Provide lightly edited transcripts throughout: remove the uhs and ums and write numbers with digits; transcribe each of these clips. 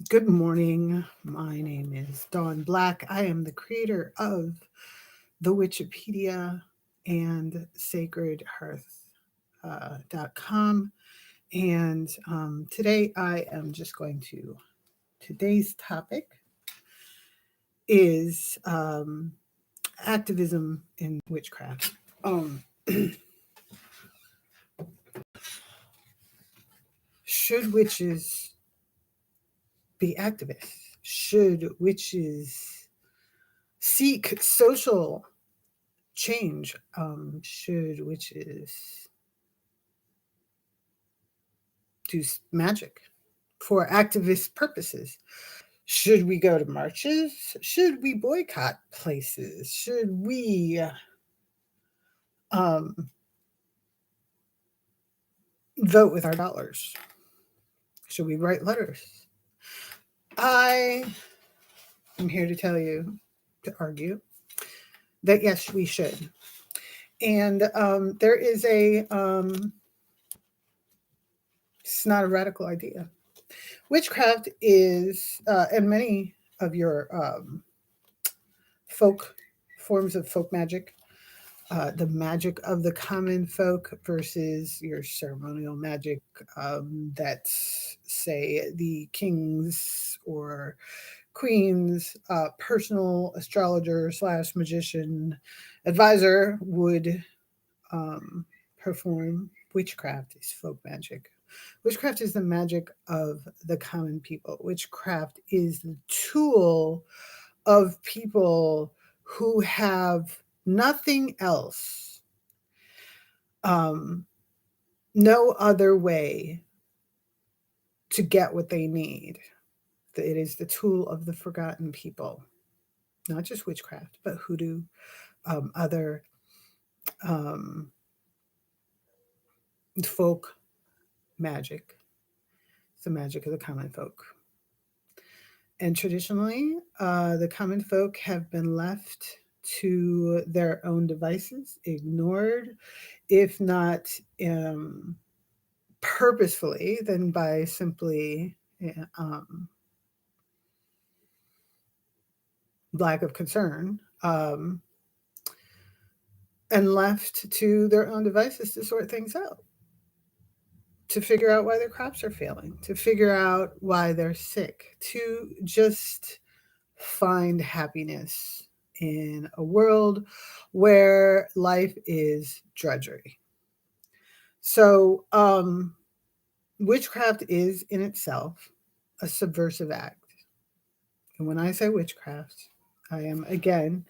Good morning. My name is Dawn Black. I am the creator of the Wikipedia and sacredhearth.com. And today I am just going to, today's topic is activism in witchcraft. Should witches be activists? Should witches seek social change? Should witches do magic for activist purposes? Should we go to marches? Should we boycott places? Should we um, vote with our dollars? Should we write letters? I am here to tell you, to argue, that yes, we should. And there is it's not a radical idea. Witchcraft is, and many of your folk forms of folk magic, the magic of the common folk versus your ceremonial magic, that, say, the kings or queens, personal astrologer slash magician advisor would um, perform. Witchcraft is folk magic. Witchcraft is the magic of the common people. Witchcraft is the tool of people who have nothing else, um, no other way to get what they need. It is the tool of the forgotten people, not just witchcraft, but hoodoo, other um, folk magic. It's the magic of the common folk. And traditionally, the common folk have been left to their own devices, ignored, if not purposefully, then by simply lack of concern, and left to their own devices to sort things out, to figure out why their crops are failing, to figure out why they're sick, to just find happiness in a world where life is drudgery. So, witchcraft is in itself a subversive act. And when I say witchcraft, I am again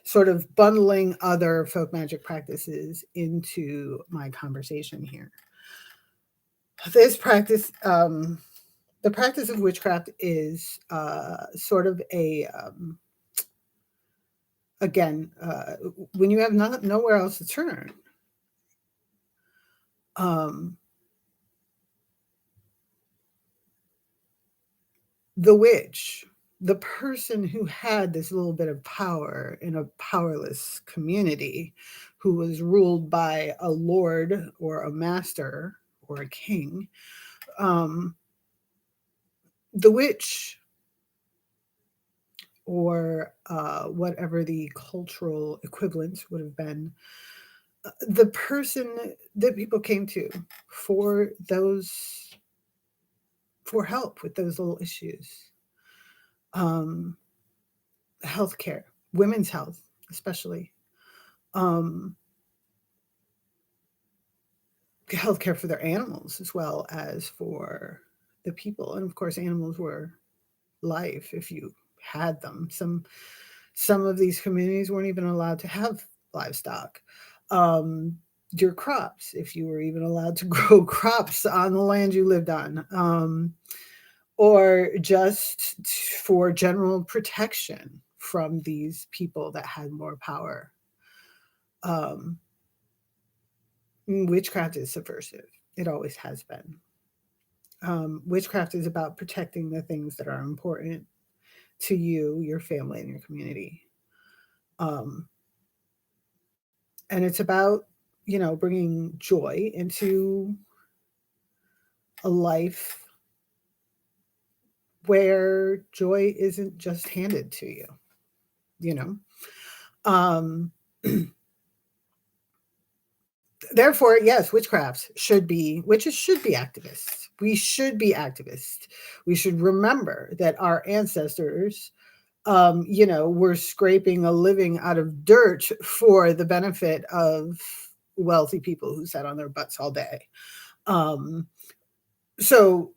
sort of bundling other folk magic practices into my conversation here. This practice, the practice of witchcraft is sort of again, when you have nowhere else to turn, um, the witch, the person who had this little bit of power in a powerless community, who was ruled by a lord or a master or a king, um, the witch, or whatever the cultural equivalents would have been, the person that people came to for those, for help with those little issues, um, healthcare, women's health, especially, um, healthcare for their animals as well as for the people. And of course, animals were life if you had them. Some of these communities weren't even allowed to have livestock. Um, your crops, if you were even allowed to grow crops on the land you lived on, or just for general protection from these people that had more power. Um, Witchcraft is subversive. It always has been. Witchcraft is about protecting the things that are important to you, your family, and your community. Um, and it's about, bringing joy into a life where joy isn't just handed to you, you know? Um, Therefore, yes, witches should be activists. We should be activists. We should remember that our ancestors, were scraping a living out of dirt for the benefit of wealthy people who sat on their butts all day. Um, so,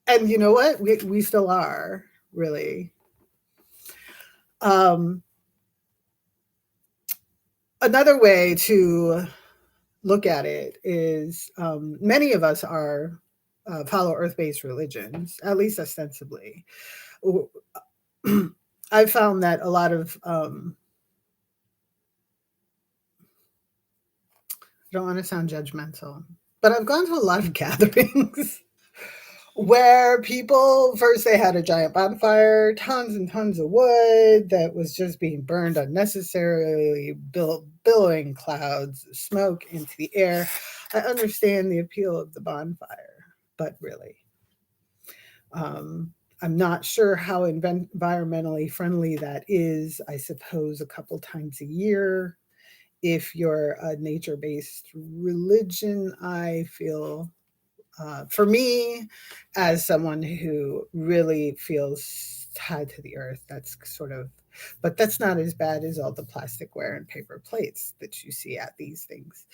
and you know what? We still are, really. Um, Another way to look at it is many of us are follow earth-based religions, at least ostensibly. I've found that a lot of I don't want to sound judgmental, but I've gone to a lot of gatherings where people first they had a giant bonfire, tons and tons of wood that was just being burned unnecessarily, billowing clouds of smoke into the air. I understand the appeal of the bonfire, but really, um, I'm not sure how environmentally friendly that is. I suppose a couple times a year. If you're a nature based religion, I feel for me, as someone who really feels tied to the earth, that's sort of, but that's not as bad as all the plasticware and paper plates that you see at these things.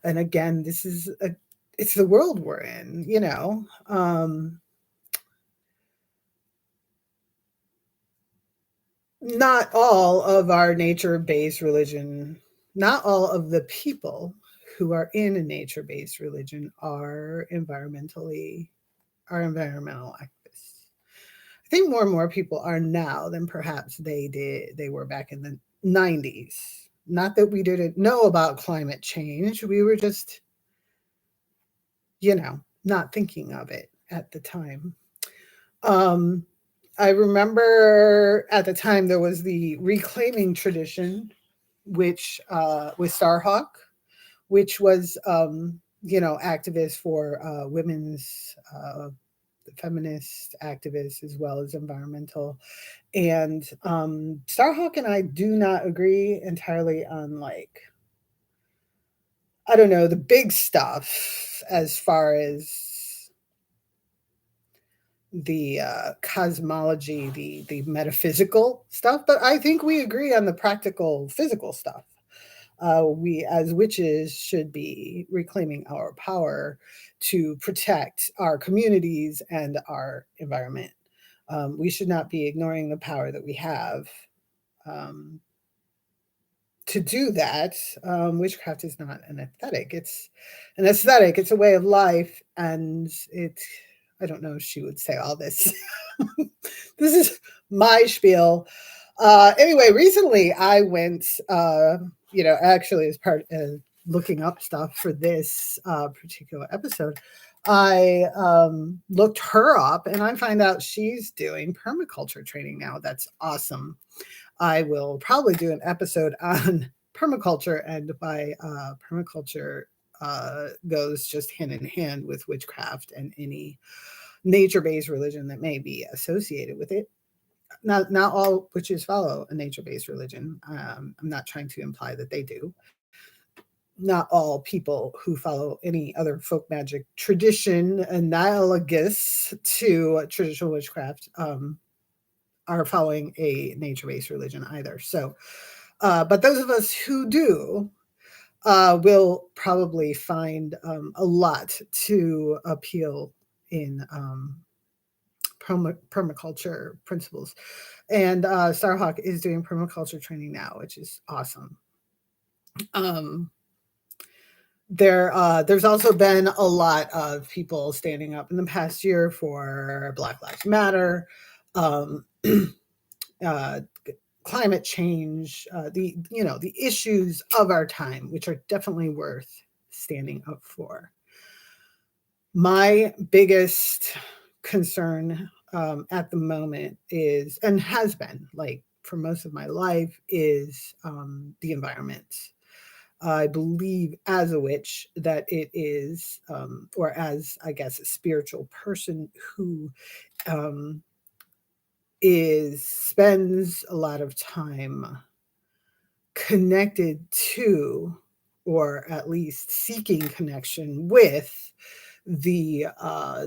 And again, it's the world we're in, you know. Not all of our nature based religion, not all of the people who are in a nature based religion are environmental activists. I think more and more people are now than perhaps they were back in the 90s. Not that we didn't know about climate change, we were just, not thinking of it at the time. Um, I remember at the time there was the reclaiming tradition, which with Starhawk, which was activists for women's feminist activists as well as environmental. And Starhawk and I do not agree entirely on, like, I don't know, the big stuff as far as the cosmology, the metaphysical stuff, but I think we agree on the practical, physical stuff. We, as witches, should be reclaiming our power to protect our communities and our environment. We should not be ignoring the power that we have. Um, to do that, witchcraft is not an aesthetic. It's an aesthetic. It's a way of life, and I don't know if she would say all this. This is my spiel. Anyway, recently I went, actually as part of looking up stuff for this particular episode, I looked her up and I find out she's doing permaculture training now. That's awesome. I will probably do an episode on permaculture, and by permaculture goes just hand in hand with witchcraft and any nature-based religion that may be associated with it. Not all witches follow a nature-based religion. I'm not trying to imply that they do. Not all people who follow any other folk magic tradition analogous to traditional witchcraft are following a nature-based religion either. So, but those of us who do will probably find a lot to appeal in permaculture principles. And Starhawk is doing permaculture training now, which is awesome. Um, there's also been a lot of people standing up in the past year for Black Lives Matter, uh, climate change, the issues of our time, which are definitely worth standing up for. My biggest concern at the moment is, and has been like for most of my life, is the environment. I believe as a witch that it is, or as I guess a spiritual person who spends a lot of time connected to, or at least seeking connection with, the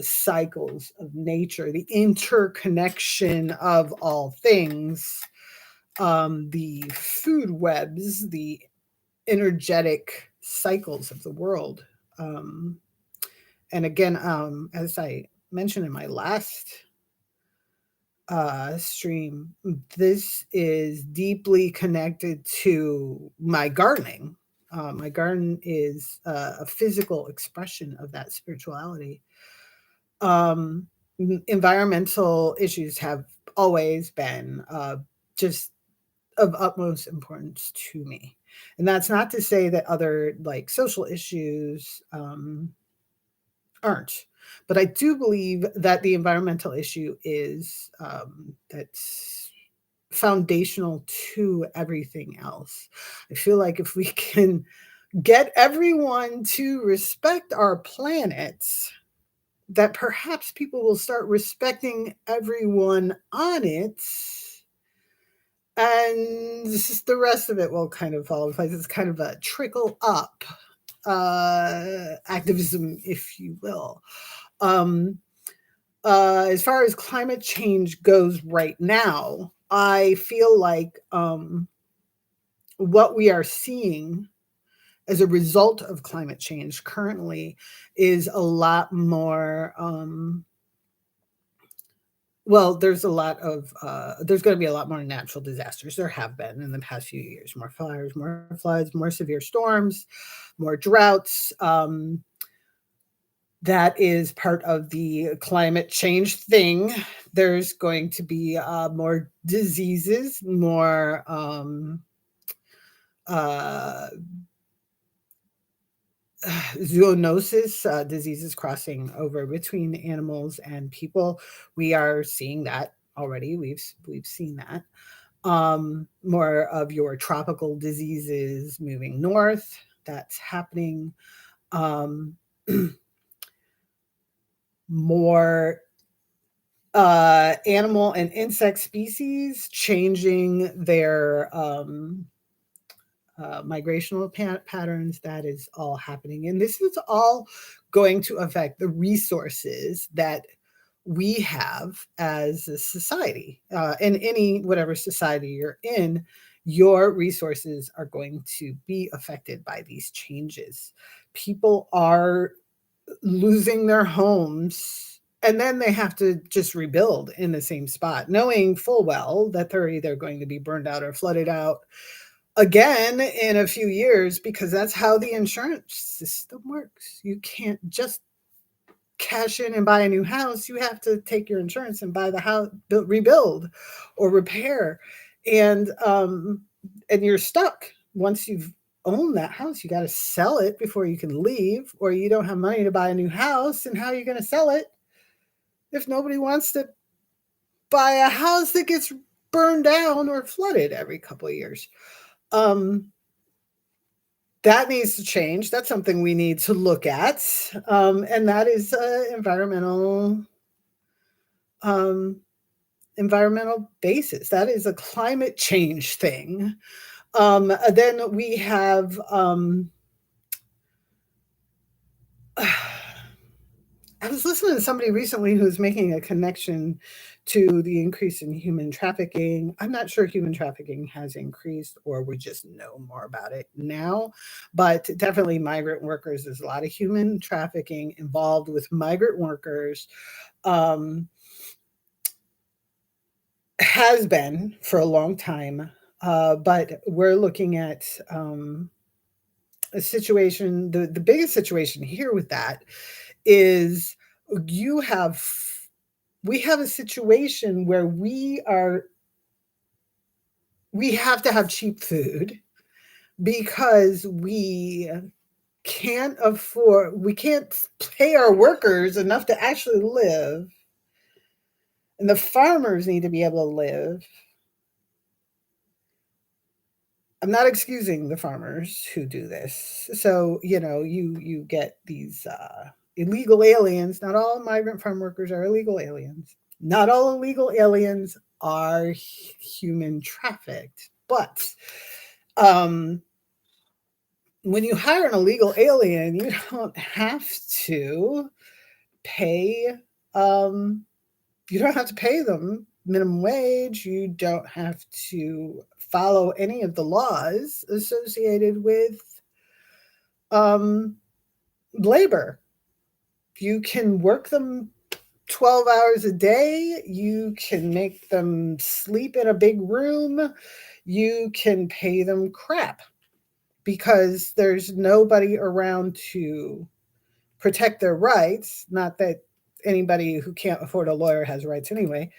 cycles of nature, the interconnection of all things, the food webs, the energetic cycles of the world. Um, and again, as I mentioned in my last stream, this is deeply connected to my gardening. My garden is a physical expression of that spirituality. Um, Environmental issues have always been just of utmost importance to me. And that's not to say that other like social issues aren't. But I do believe that the environmental issue is that's foundational to everything else. I feel like if we can get everyone to respect our planet, that perhaps people will start respecting everyone on it, and the rest of it will kind of fall in place. It's kind of a trickle up activism, if you will. Um, as far as climate change goes right now, I feel like what we are seeing as a result of climate change currently is a lot more. Well, there's going to be a lot more natural disasters. There have been in the past few years: more fires, more floods, more severe storms, more droughts. That is part of the climate change thing. There's going to be more diseases, more uh, zoonosis, diseases crossing over between animals and people. We are seeing that already. We've seen that. More of your tropical diseases moving north. That's happening. Um, More animal and insect species changing their migrational patterns. That is all happening. And this is all going to affect the resources that we have as a society. In any, whatever society you're in, your resources are going to be affected by these changes. People are losing their homes, and then they have to just rebuild in the same spot, knowing full well that they're either going to be burned out or flooded out again in a few years, because that's how the insurance system works. You can't just cash in and buy a new house. You have to take your insurance and buy the house, rebuild or repair. And you're stuck. Once you've owned that house, you got to sell it before you can leave, or you don't have money to buy a new house. And how are you going to sell it if nobody wants to buy a house that gets burned down or flooded every couple of years? That needs to change. That's something we need to look at. And that is um, environmental basis. That is a climate change thing. Then we have I was listening to somebody recently who's making a connection to the increase in human trafficking. I'm not sure human trafficking has increased, or we just know more about it now, but definitely migrant workers. There's a lot of human trafficking involved with migrant workers. Has been for a long time, but we're looking at a situation. The biggest situation here with that is you have we have a situation where we have to have cheap food because we can't pay our workers enough to actually live, and the farmers need to be able to live. I'm not excusing the farmers who do this. So, you get these illegal aliens. Not all migrant farm workers are illegal aliens. Not all illegal aliens are human trafficked. But um, when you hire an illegal alien, you don't have to pay. Um, you don't have to pay them minimum wage. You don't have to follow any of the laws associated with um, labor. You can work them 12 hours a day. You can make them sleep in a big room. You can pay them crap because there's nobody around to protect their rights. Not that anybody who can't afford a lawyer has rights anyway.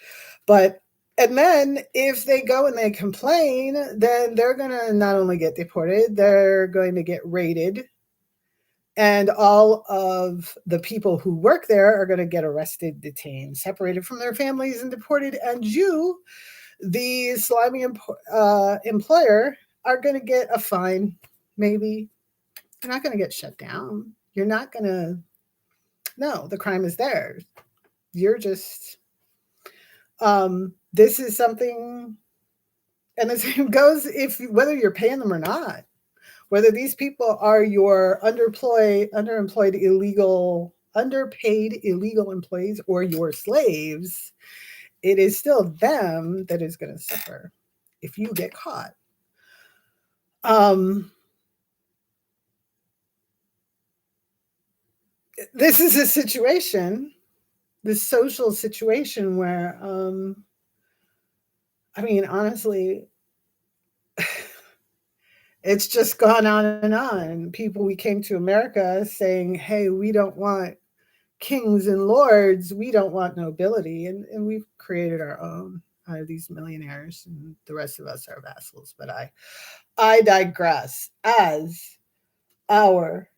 But and then if they go and they complain, then they're going to not only get deported, they're going to get raided. And all of the people who work there are going to get arrested, detained, separated from their families, and deported. And you, the slimy employer, are going to get a fine. Maybe you're not going to get shut down. You're not going to. No, the crime is theirs. You're just. This is something, and the same goes if whether you're paying them or not. Whether these people are your underemployed underpaid illegal employees or your slaves, it is still them that is going to suffer if you get caught. This is a situation, this social situation where, I mean, honestly, it's just gone on and on. People, we came to America saying, hey, we don't want kings and lords, we don't want nobility. And we've created our own out of these millionaires, and the rest of us are vassals. But I digress. As our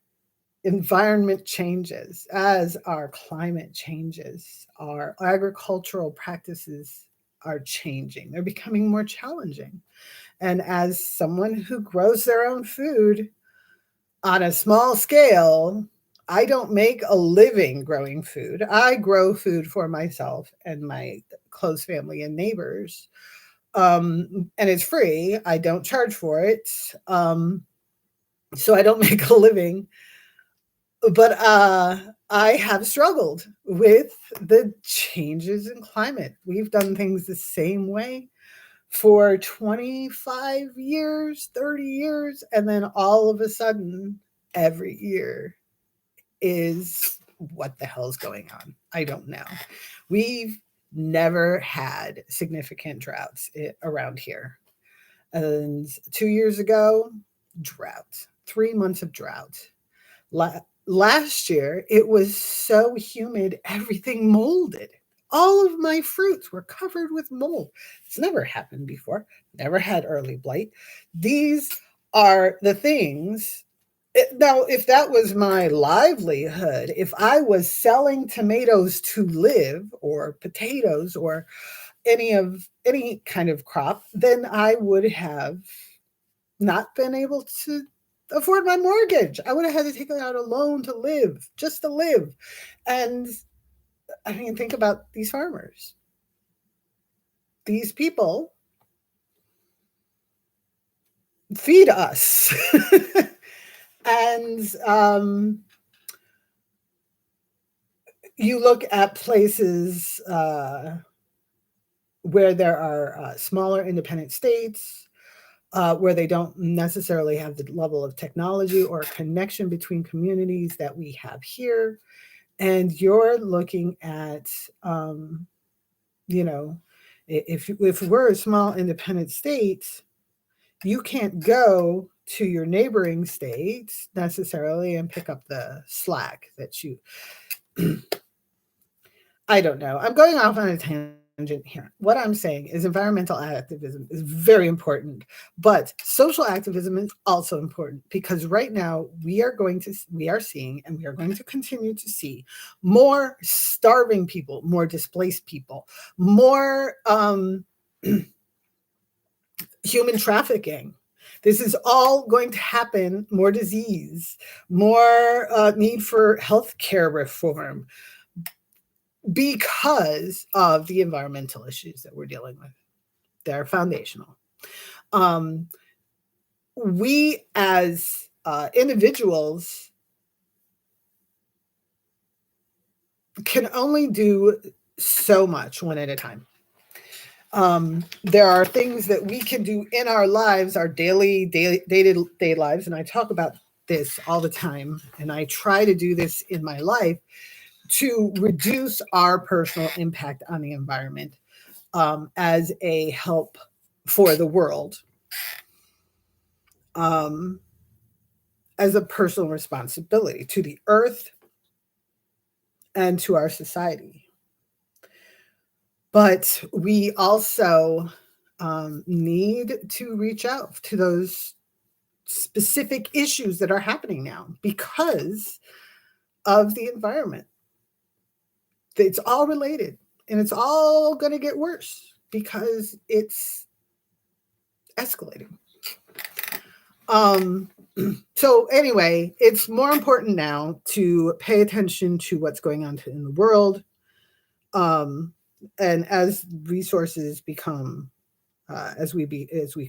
environment changes, as our climate changes, our agricultural practices are changing. They're becoming more challenging. And as someone who grows their own food on a small scale, I don't make a living growing food. I grow food for myself and my close family and neighbors. And it's free. I don't charge for it. So I don't make a living. But I have struggled with the changes in climate. We've done things the same way for 25 years, 30 years, and then all of a sudden, every year is what the hell's going on? I don't know. We've never had significant droughts around here. And 2 years ago, drought, 3 months of drought. Last year, it was so humid, everything molded. All of my fruits were covered with mold. It's never happened before. Never had early blight. These are the things. Now, if that was my livelihood, if I was selling tomatoes to live, or potatoes, or any kind of crop, then I would have not been able to afford my mortgage. I would have had to take out a loan to live, just to live. And I mean, think about these farmers. These people feed us. And you look at places where there are smaller independent states, where they don't necessarily have the level of technology or connection between communities that we have here. And you're looking at, you know, if we're a small independent state, you can't go to your neighboring states necessarily and pick up the slack that you. I don't know. I'm going off on a tangent here. What I'm saying is environmental activism is very important, but social activism is also important, because right now we are seeing, and we are going to continue to see, more starving people, more displaced people, more human trafficking. This is all going to happen, more disease, more need for healthcare reform. because of the environmental issues that we're dealing with. They're foundational. Um, we as individuals can only do so much one at a time. There are things that we can do in our lives, our day-to-day lives, and I talk about this all the time, and I try to do this in my life to reduce our personal impact on the environment as a help for the world, um, as a personal responsibility to the earth and to our society. But we also need to reach out to those specific issues that are happening now because of the environment. It's all related, and it's all going to get worse because it's escalating. So anyway, it's more important now to pay attention to what's going on in the world. And as resources become as we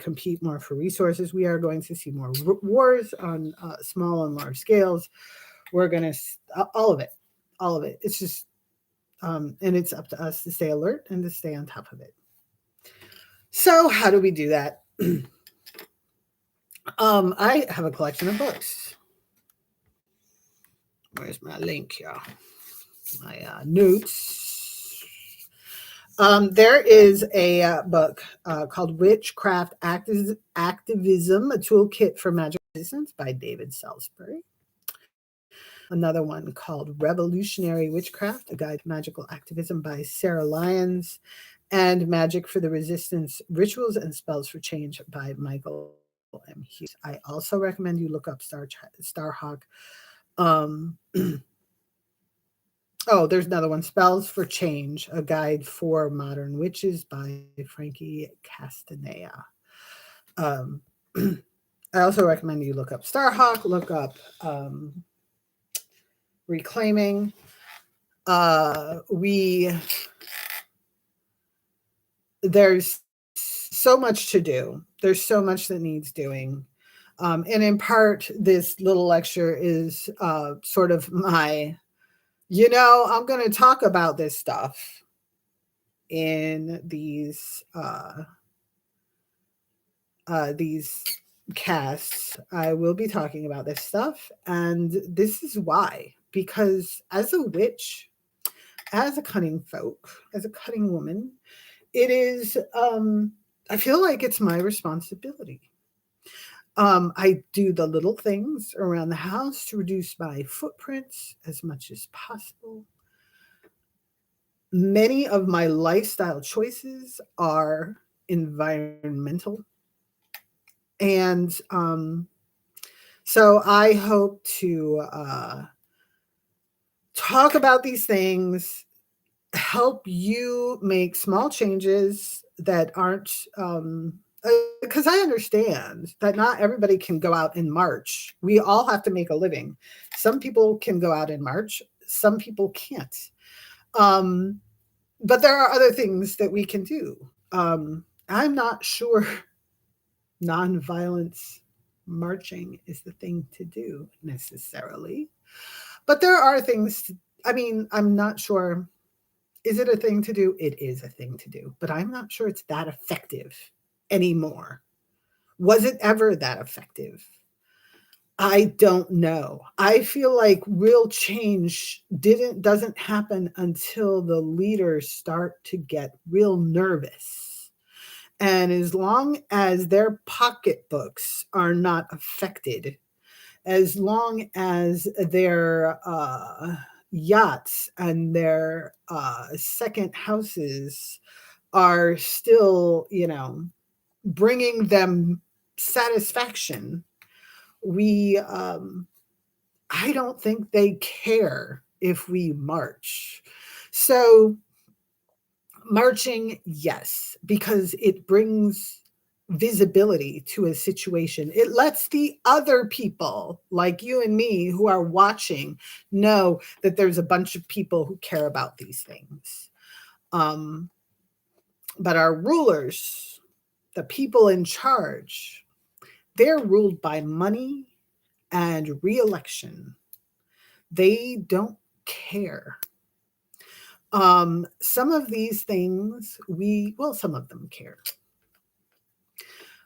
compete more for resources, we are going to see more wars on small and large scales. We're going to all of it. It's just and it's up to us to stay alert and to stay on top of it. So how do we do that? I have a collection of books. Where's my link here? My notes. There is a book called Witchcraft, Activism, a Toolkit for Magic Resistance by David Salisbury. Another one called Revolutionary Witchcraft, a Guide to Magical Activism by Sarah Lyons. And Magic for the Resistance, Rituals and Spells for Change by Michael M. Hughes. I also recommend you look up Starhawk. Oh, there's another one, Spells for Change, a Guide for Modern Witches by Frankie Castaneda. I also recommend you look up Starhawk, look up Reclaiming. There's so much to do. There's so much that needs doing. And in part, this little lecture is sort of my, I'm going to talk about this stuff in these casts. I will be talking about this stuff, and this is why. Because as a witch, as a cunning folk, as a cunning woman, it is, I feel like it's my responsibility. I do the little things around the house to reduce my footprints as much as possible. Many of my lifestyle choices are environmental. And so I hope to talk about these things, help you make small changes that aren't, because I understand that not everybody can go out and march. We all have to make a living. Some people can go out and march. Some people can't. But there are other things that we can do. I'm not sure nonviolence marching is the thing to do necessarily. But there are things, I'm not sure. Is it a thing to do? It is a thing to do. But I'm not sure it's that effective anymore. Was it ever that effective? I don't know. I feel like real change doesn't happen until the leaders start to get real nervous. And as long as their pocketbooks are not affected, as long as their yachts and their second houses are still, bringing them satisfaction, I don't think they care if we march. So marching, yes, because it brings visibility to a situation. It lets the other people, like you and me, who are watching, know that there's a bunch of people who care about these things. But our rulers, the people in charge, they're ruled by money and re-election. They don't care. Some of these things some of them care.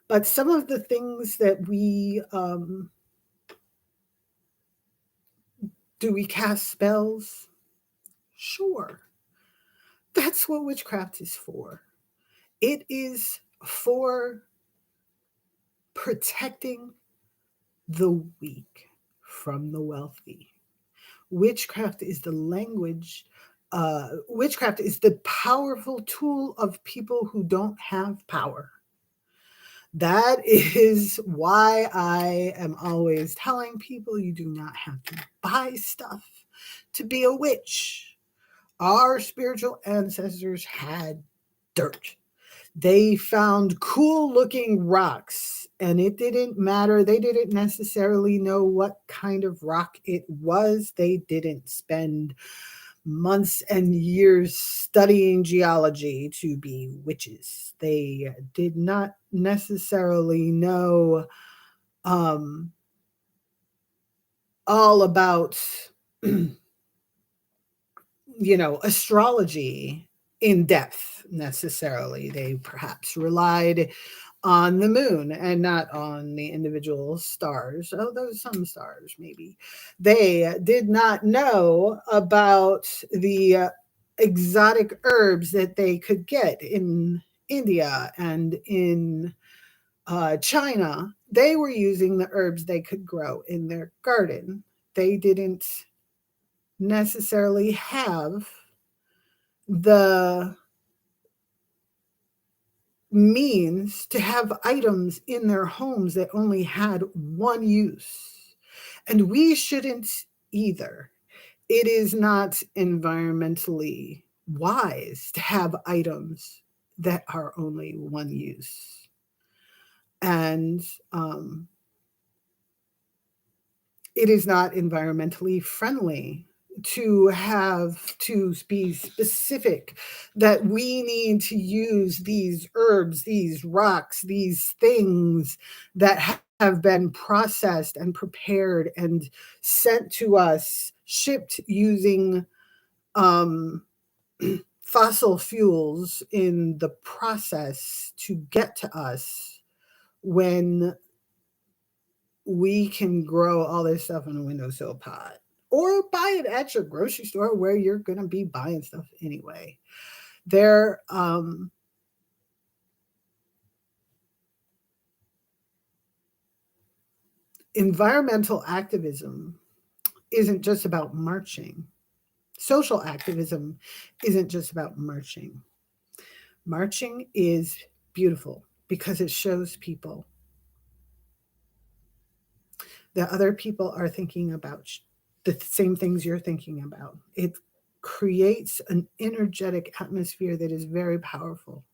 But some of the things that do we cast spells? Sure. That's what witchcraft is for. It is for protecting the weak from the wealthy. Witchcraft is the language, witchcraft is the powerful tool of people who don't have power. That is why I am always telling people you do not have to buy stuff to be a witch. Our spiritual ancestors had dirt. They found cool looking rocks, and it didn't matter. They didn't necessarily know what kind of rock it was. They didn't spend months and years studying geology to be witches. They did not necessarily know all about astrology in depth necessarily. They perhaps relied on the moon and not on the individual stars, although some stars maybe. They did not know about the exotic herbs that they could get in India and in China. They were using the herbs they could grow in their garden. They didn't necessarily have the means to have items in their homes that only had one use. And we shouldn't either. It is not environmentally wise to have items that are only one use. And it is not environmentally friendly to be specific that we need to use these herbs, these rocks, these things that have been processed and prepared and sent to us, shipped using fossil fuels in the process to get to us, when we can grow all this stuff in a windowsill pot or buy it at your grocery store where you're going to be buying stuff anyway. There, environmental activism isn't just about marching. Social activism isn't just about marching. Marching is beautiful because it shows people that other people are thinking about the same things you're thinking about. It creates an energetic atmosphere that is very powerful.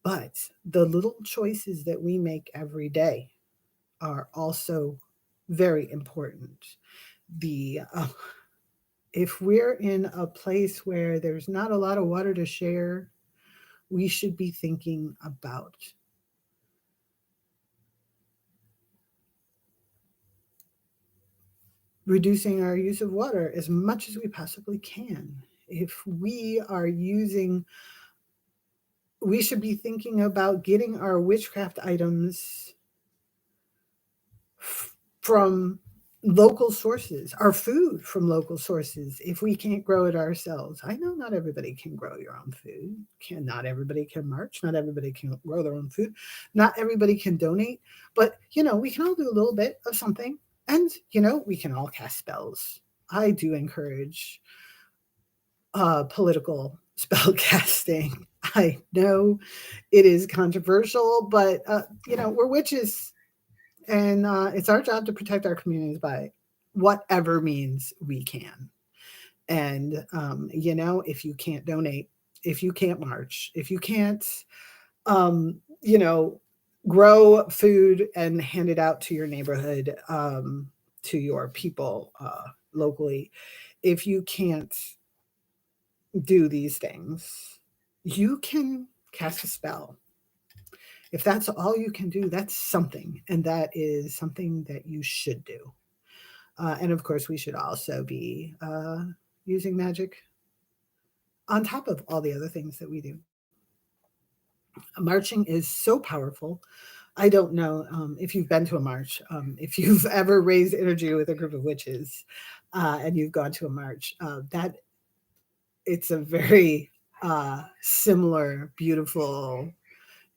But the little choices that we make every day are also very important. If we're in a place where there's not a lot of water to share, we should be thinking about reducing our use of water as much as we possibly can. If we are using, we should be thinking about getting our witchcraft items from local sources, our food from local sources, if we can't grow it ourselves. I know not everybody can grow your own food. Not everybody can march. Not everybody can grow their own food. Not everybody can donate. But, we can all do a little bit of something. And, we can all cast spells. I do encourage political spell casting. I know it is controversial, but, we're witches. And it's our job to protect our communities by whatever means we can. And, if you can't donate, if you can't march, if you can't you know, grow food and hand it out to your neighborhood, to your people locally. If you can't do these things, you can cast a spell. If that's all you can do, that's something, and that is something that you should do. And of course, we should also be using magic on top of all the other things that we do. Marching is so powerful. I don't know if you've been to a march, if you've ever raised energy with a group of witches and you've gone to a march, that it's a very similar, beautiful,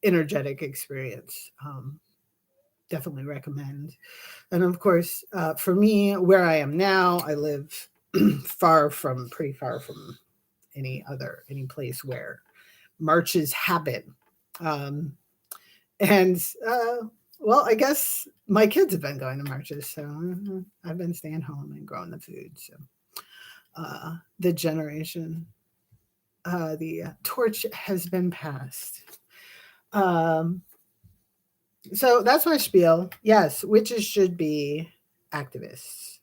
energetic experience. Definitely recommend. And of course, for me, where I am now, I live pretty far from any place where marches happen. Um, and well, I guess my kids have been going to marches, so I've been staying home and growing the food. So the generation, the torch has been passed. Um, so that's my spiel. Yes, witches should be activists.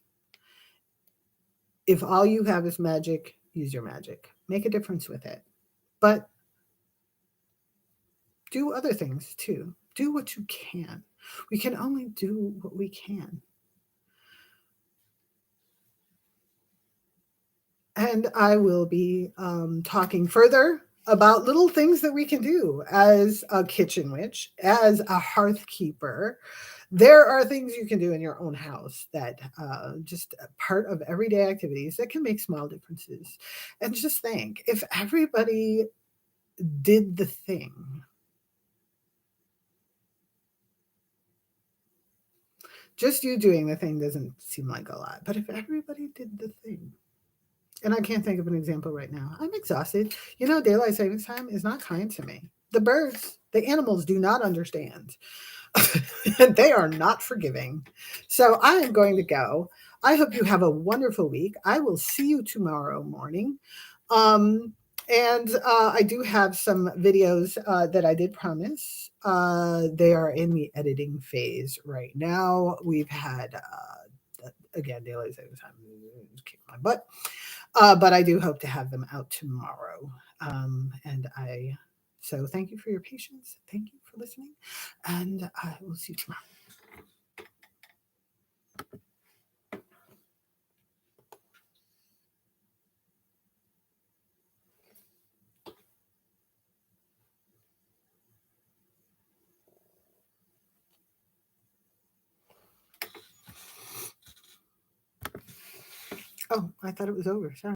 If all you have is magic, use your magic. Make a difference with it. But do other things too. Do what you can. We can only do what we can. And I will be talking further about little things that we can do as a kitchen witch, as a hearth keeper. There are things you can do in your own house that just part of everyday activities that can make small differences. And just think, if everybody did the thing, just you doing the thing doesn't seem like a lot. But if everybody did the thing, and I can't think of an example right now. I'm exhausted. You know, daylight savings time is not kind to me. The birds, the animals do not understand. They are not forgiving. So I am going to go. I hope you have a wonderful week. I will see you tomorrow morning. Um, and I do have some videos that I did promise. They are in the editing phase right now. We've had, again, daylight savings time kicked my butt. But I do hope to have them out tomorrow. So thank you for your patience. Thank you for listening. And I will see you tomorrow. Oh, I thought it was over. Sorry.